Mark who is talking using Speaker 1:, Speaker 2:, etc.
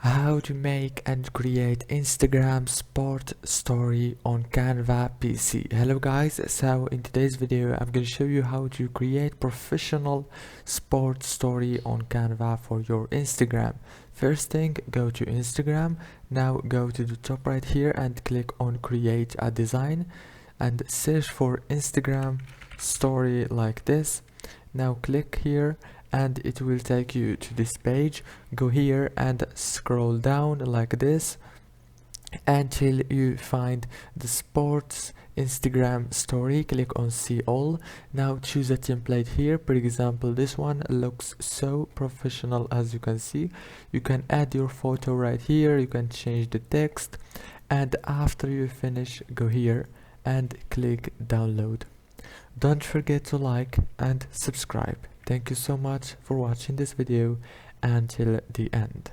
Speaker 1: How to make and create Instagram sport story on Canva PC. Hello guys, so in today's video I'm going to show you how to create professional sport story on Canva for your Instagram. First thing, go to Instagram. Now go to the top right here and click on create a design and search for Instagram story like this. Now click here and it will take you to this page. Go here and scroll down like this until you find the sports Instagram story. Click on see all. Now choose a template here. For example, this one looks so professional. As you can see, you can add your photo right here, you can change the text, and after you finish, go here and click download. Don't forget to like and subscribe. Thank you so much for watching this video until the end.